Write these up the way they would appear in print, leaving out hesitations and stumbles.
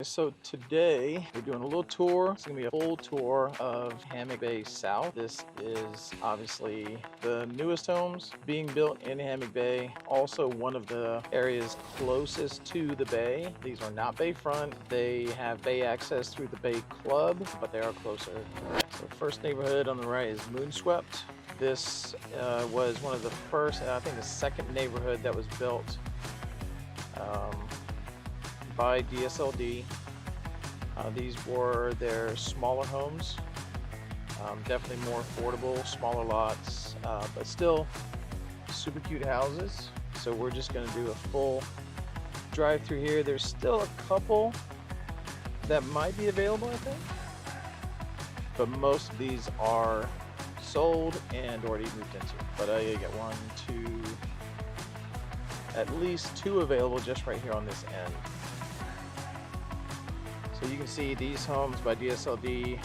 So today we're doing a little tour. It's gonna be a full tour of Hammock Bay South. This is obviously the newest homes being built in Hammock Bay. Also one of the areas closest to the bay. These are not bayfront. They have bay access through the Bay Club, but they are closer. So first neighborhood on the right is Moonswept. This was one of the first, I think the second neighborhood that was built by DSLD. These were their smaller homes, definitely more affordable, smaller lots, but still super cute houses. So we're just going to do a full drive through here. There's still a couple that might be available, I think, but most of these are sold and already moved into. But you get one, two, at least two available just right here on this end. So you can see these homes by DSLD,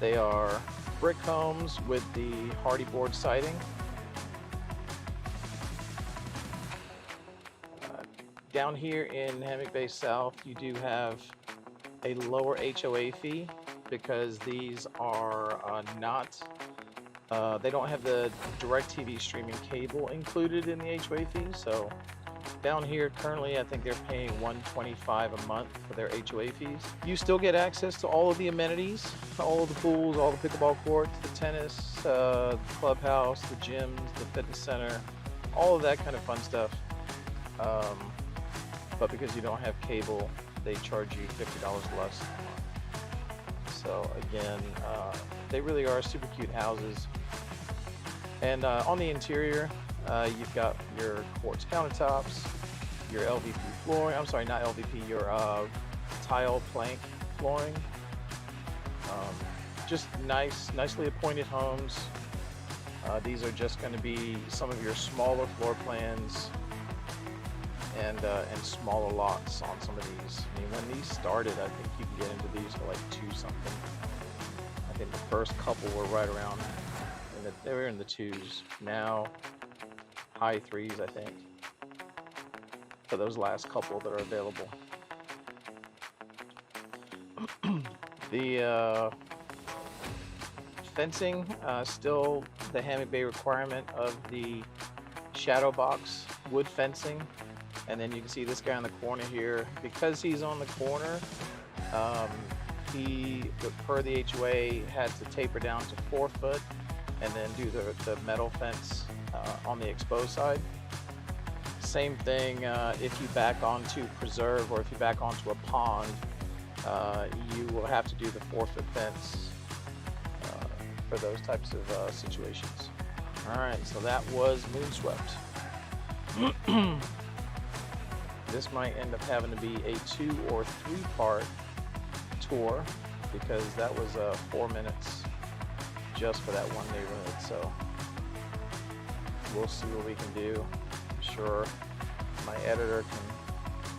they are brick homes with the hardy board siding. Down here in Hammock Bay South, you do have a lower HOA fee because these are they don't have the DirecTV streaming cable included in the HOA fee. So down here currently, I think they're paying $125 a month for their HOA fees. You still get access to all of the amenities, all of the pools, all the pickleball courts, the tennis, the clubhouse, the gyms, the fitness center, all of that kind of fun stuff. But because you don't have cable, they charge you $50 less a month. So again, they really are super cute houses. And on the interior, you've got your quartz countertops, your LVP flooring, I'm sorry, not LVP, your tile plank flooring. Just nicely appointed homes. These are just going to be some of your smaller floor plans and smaller lots on some of these. I mean, when these started, I think you can get into these for like $2 something. I think the first couple were right around, they were in the $2s. Now, high $3s, I think, for those last couple that are available. The fencing, still the Hammock Bay requirement of the shadow box wood fencing. And then you can see this guy on the corner here, because he's on the corner, he, per the HOA, had to taper down to 4 foot and then do the metal fence on the exposed side. Same thing if you back onto preserve or if you back onto a pond, you will have to do the 4-foot fence for those types of situations. Alright, so that was Moonswept. This might end up having to be a 2 or 3 part tour because that was 4 minutes just for that one neighborhood. So we'll see what we can do. I'm sure my editor can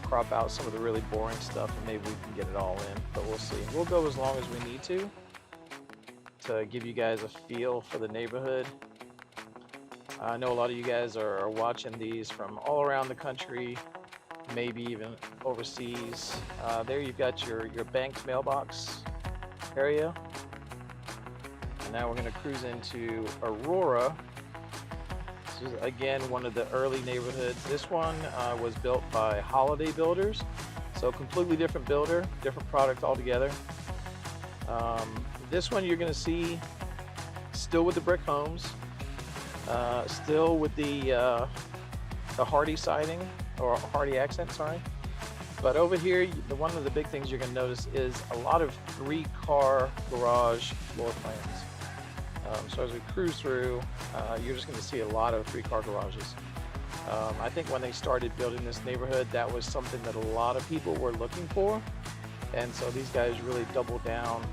crop out some of the really boring stuff and maybe we can get it all in, but we'll see. We'll go as long as we need to give you guys a feel for the neighborhood. I know a lot of you guys are watching these from all around the country, maybe even overseas. There you've got your banked mailbox area. And now we're going to cruise into Aurora. This is again one of the early neighborhoods. This one was built by Holiday Builders, so completely different builder, different product altogether. This one you're going to see still with the brick homes, still with the hardy siding, or hardy accent, sorry. But over here, one of the big things you're going to notice is a lot of 3-car garage floor plans. So as we cruise through, you're just going to see a lot of 3-car garages. I think when they started building this neighborhood, that was something that a lot of people were looking for. And so these guys really doubled down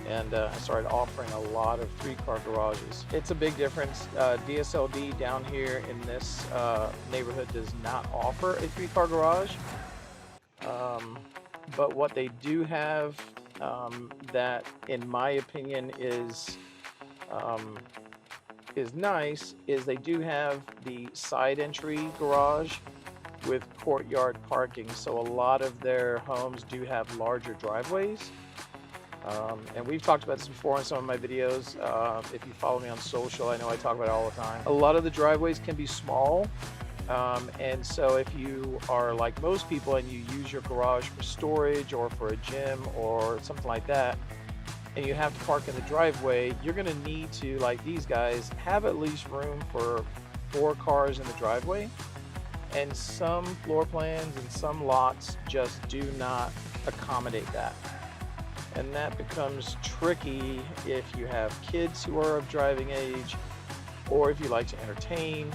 and started offering a lot of 3-car garages. It's a big difference. DSLD down here in this neighborhood does not offer a 3-car garage. But what they do have that, in my opinion, is nice is they do have the side entry garage with courtyard parking. So a lot of their homes do have larger driveways. And we've talked about this before in some of my videos. If you follow me on social, I know I talk about it all the time. A lot of the driveways can be small. And so if you are like most people and you use your garage for storage or for a gym or something like that, and you have to park in the driveway, you're going to need to, like these guys, have at least room for 4 cars in the driveway. And some floor plans and some lots just do not accommodate that. And that becomes tricky if you have kids who are of driving age, or if you like to entertain,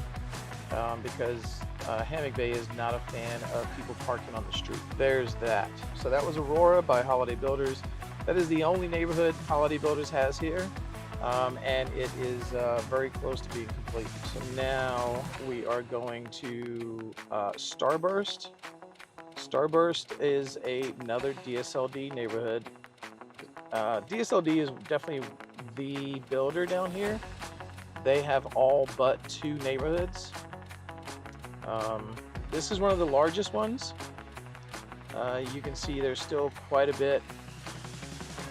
because Hammock Bay is not a fan of people parking on the street. There's that. So that was Aurora by Holiday Builders. That is the only neighborhood Holiday Builders has here, and it is very close to being complete. So now we are going to Starburst. Starburst is another DSLD neighborhood. DSLD is definitely the builder down here. They have all but 2 neighborhoods. This is one of the largest ones. You can see there's still quite a bit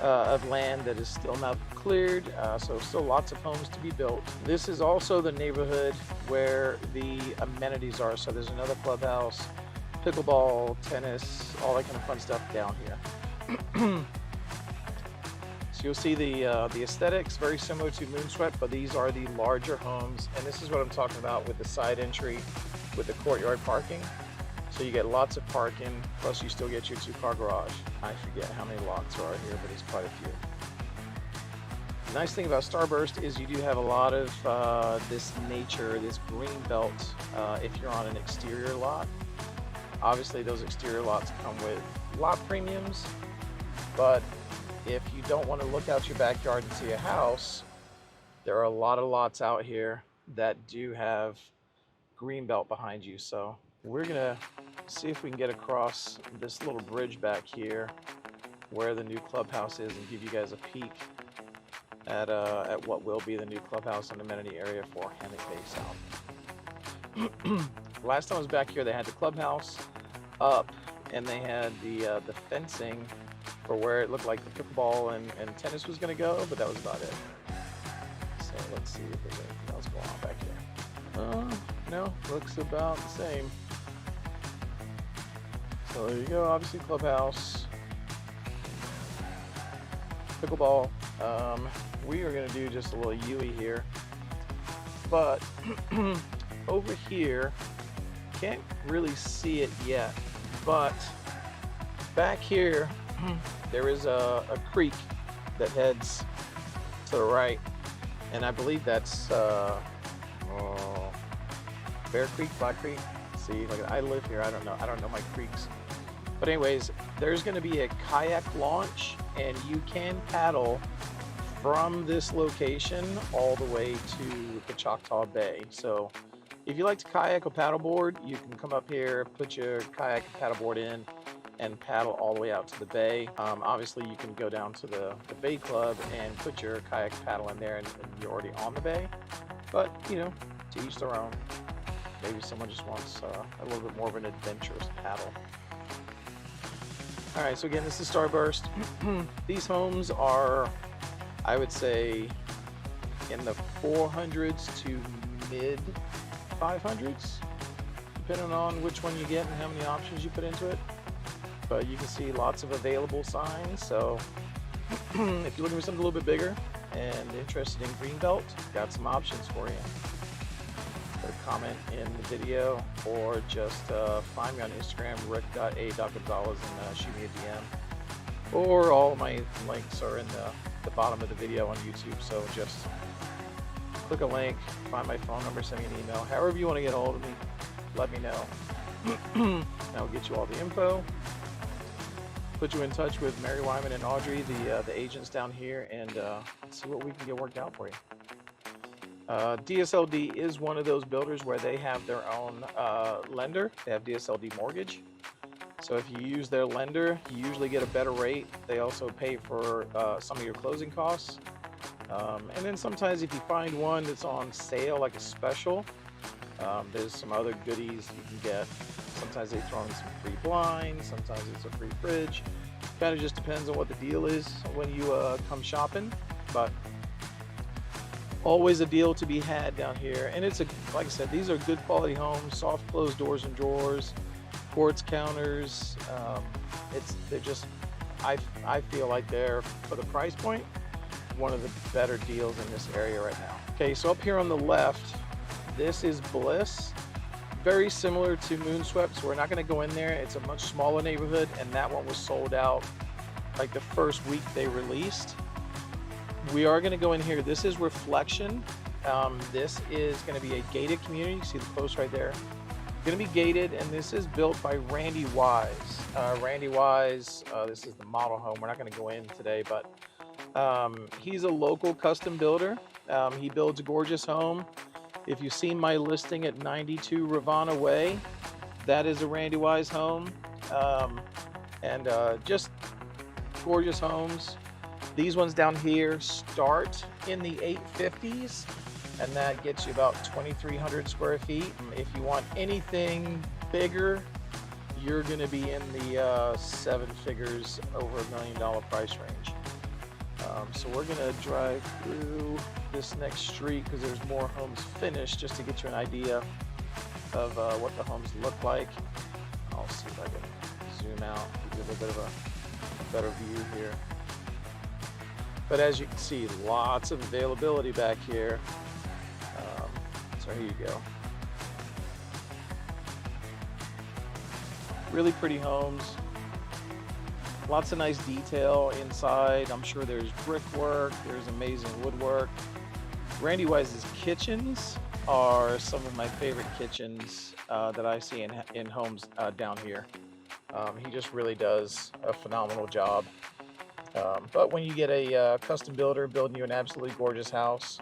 of land that is still not cleared, so still lots of homes to be built. This is also the neighborhood where the amenities are. So there's another clubhouse, pickleball, tennis, all that kind of fun stuff down here. So you'll see the aesthetics very similar to Moonswept, but these are the larger homes, and this is what I'm talking about with the side entry with the courtyard parking. So you get lots of parking, plus you still get your 2-car garage. I forget how many lots there are here, but it's quite a few. The nice thing about Starburst is you do have a lot of this nature, this green belt, if you're on an exterior lot. Obviously those exterior lots come with lot premiums, but if you don't want to look out your backyard and see a house, there are a lot of lots out here that do have green belt behind you. So we're gonna see if we can get across this little bridge back here where the new clubhouse is and give you guys a peek at what will be the new clubhouse and amenity area for Hammock Bay South. Last time I was back here, they had the clubhouse up and they had the fencing for where it looked like the pickleball and tennis was going to go, but that was about it. So let's see if there's anything else going on back here. No, looks about the same. So there you go, obviously clubhouse, pickleball. We are going to do just a little Yui here, but over here, can't really see it yet, but back here, there is a creek that heads to the right, and I believe that's Bear Creek, Black Creek. See, like I live here, I don't know my creeks. But anyways, there's going to be a kayak launch, and you can paddle from this location all the way to the Choctaw Bay. So if you like to kayak or paddleboard, you can come up here, put your kayak and paddleboard in, and paddle all the way out to the bay. Obviously you can go down to the bay club and put your kayak paddle in there and you're already on the bay, but you know, to each their own. Maybe someone just wants a little bit more of an adventurous paddle. All right, so again, this is Starburst. These homes are, I would say, in the 400s to mid 500s, depending on which one you get and how many options you put into it. But you can see lots of available signs. So if you're looking for something a little bit bigger and interested in Greenbelt, got some options for you. Put a comment in the video, or just find me on Instagram, rick.a.gonzalez, and shoot me a DM. Or all my links are in the bottom of the video on YouTube. So just click a link, find my phone number, send me an email. However you want to get a hold of me, let me know. I'll get you all the info. Put you in touch with Mary Wyman and Audrey, the agents down here, and see what we can get worked out for you. DSLD is one of those builders where they have their own lender. They have DSLD Mortgage. So if you use their lender, you usually get a better rate. They also pay for some of your closing costs. And then sometimes if you find one that's on sale, like a special, there's some other goodies you can get. Sometimes they throw in some free blinds, sometimes it's a free fridge. Kind of just depends on what the deal is when you come shopping, but always a deal to be had down here. And it's like I said, these are good quality homes, soft closed doors and drawers, quartz counters. They're just, I feel like they're, for the price point, one of the better deals in this area right now. Okay, so up here on the left, this is Bliss. Very similar to Moonswept, so we're not going to go in there. It's a much smaller neighborhood, and that one was sold out like the first week they released. We are going to go in here. This is Reflection. This is going to be a gated community. You see the post right there. Going to be gated, and this is built by Randy Wise. Randy Wise, this is the model home. We're not going to go in today, but he's a local custom builder. He builds a gorgeous home. If you've seen my listing at 92 Rivanna Way, that is a Randy Wise home. Just gorgeous homes. These ones down here start in the 850s, and that gets you about 2,300 square feet. If you want anything bigger, you're going to be in the 7 figures, over $1 million price range. So we're going to drive through this next street because there's more homes finished, just to get you an idea of what the homes look like. I'll see if I can zoom out, give you a little bit of a better view here. But as you can see, lots of availability back here. So here you go. Really pretty homes. Lots of nice detail inside. I'm sure there's brickwork, there's amazing woodwork. Randy Wise's kitchens are some of my favorite kitchens that I see in homes down here. He just really does a phenomenal job. But when you get a custom builder building you an absolutely gorgeous house,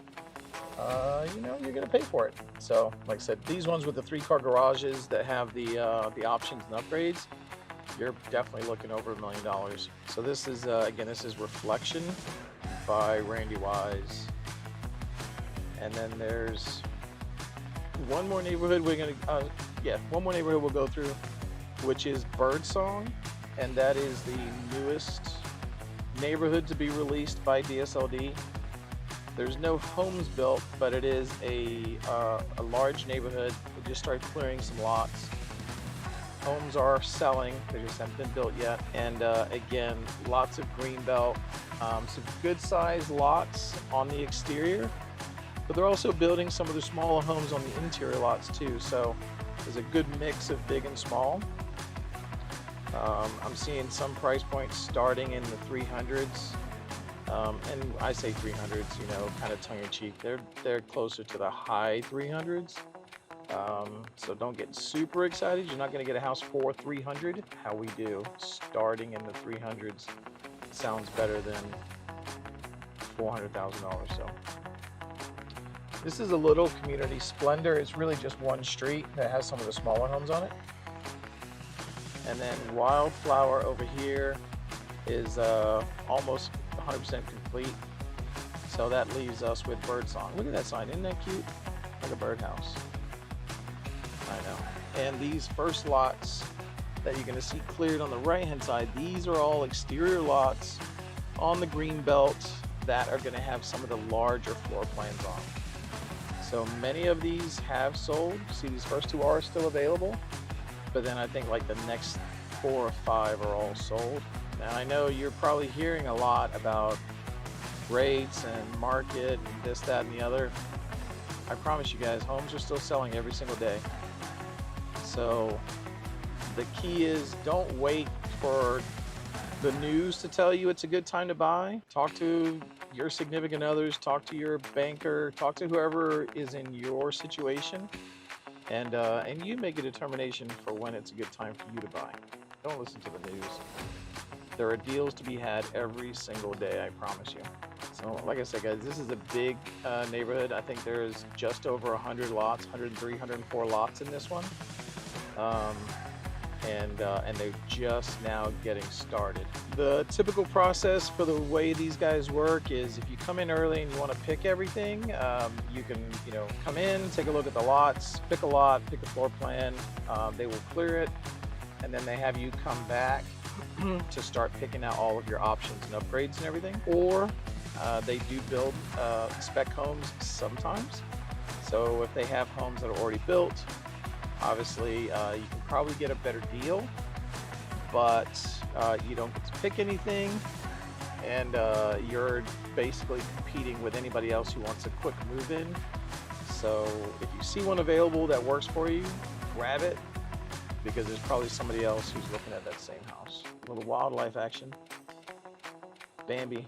you know, you're gonna pay for it. So like I said, these ones with the 3-car garages that have the options and upgrades, you're definitely looking over $1 million. So this is, again, this is Reflection by Randy Wise. And then there's one more neighborhood one more neighborhood we'll go through, which is Birdsong. And that is the newest neighborhood to be released by DSLD. There's no homes built, but it is a large neighborhood. We just started clearing some lots. Homes are selling, they just haven't been built yet. And again, lots of green belt, some good sized lots on the exterior, but they're also building some of the smaller homes on the interior lots too. So there's a good mix of big and small. I'm seeing some price points starting in the 300s. And I say 300s, you know, kind of tongue-in-cheek. They're closer to the high 300s. So don't get super excited. You're not going to get a house for 300. How we do, starting in the 300s sounds better than $400,000. So this is a little community Splendor. It's really just one street that has some of the smaller homes on it. And then Wildflower over here is almost 100% complete. So that leaves us with Birdsong. Look at that sign, isn't that cute? Like a birdhouse. I know. And these first lots that you're going to see cleared on the right hand side, these are all exterior lots on the green belt that are going to have some of the larger floor plans on. So many of these have sold. See, these first two are still available, but then I think like the next 4 or 5 are all sold. Now I know you're probably hearing a lot about rates and market and this, that, and the other. I promise you guys, homes are still selling every single day. So the key is, don't wait for the news to tell you it's a good time to buy. Talk to your significant others, talk to your banker, talk to whoever is in your situation, and you make a determination for when it's a good time for you to buy. Don't listen to the news. There are deals to be had every single day, I promise you. So like I said, guys, this is a big neighborhood. I think there's just over 100 lots, 103, 104 lots in this one. and they're just now getting started. The typical process for the way these guys work is if you come in early and you want to pick everything, you can come in, take a look at the lots, pick a lot, pick a floor plan. They will clear it, and then they have you come back to start picking out all of your options and upgrades and everything. Or they do build spec homes sometimes. So if they have homes that are already built, obviously you can probably get a better deal, but you don't get to pick anything, and you're basically competing with anybody else who wants a quick move in. So if you see one available that works for you, grab it, because there's probably somebody else who's looking at that same house. A little wildlife action. Bambi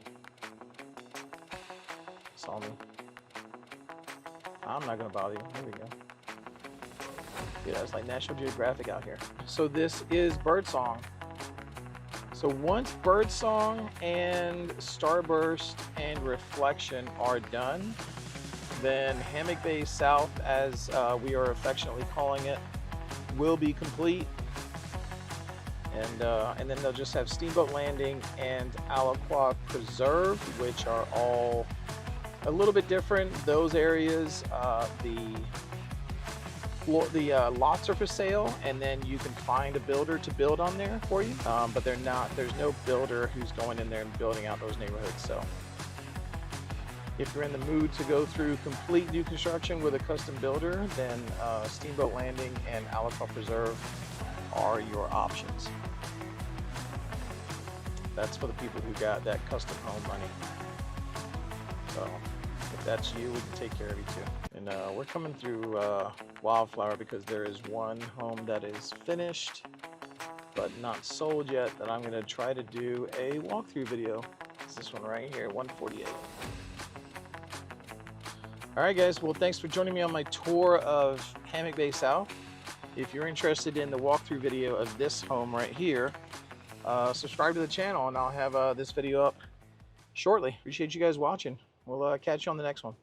saw me. I'm not gonna bother you. There we go. Yeah, it's like National Geographic out here. So this is Birdsong. So once Birdsong and Starburst and Reflection are done, then Hammock Bay South, as we are affectionately calling it, will be complete. And then they'll just have Steamboat Landing and Alaqua Preserve, which are all a little bit different. Those areas, the lots are for sale, and then you can find a builder to build on there for you. But they're not. There's no builder who's going in there and building out those neighborhoods. So if you're in the mood to go through complete new construction with a custom builder, then Steamboat Landing and Alaqua Preserve are your options. That's for the people who got that custom home money. So if that's you, we can take care of you too. And we're coming through Wildflower because there is one home that is finished but not sold yet that I'm going to try to do a walkthrough video. It's this one right here, 148. Alright guys, well thanks for joining me on my tour of Hammock Bay South. If you're interested in the walkthrough video of this home right here, subscribe to the channel and I'll have this video up shortly. Appreciate you guys watching. We'll catch you on the next one.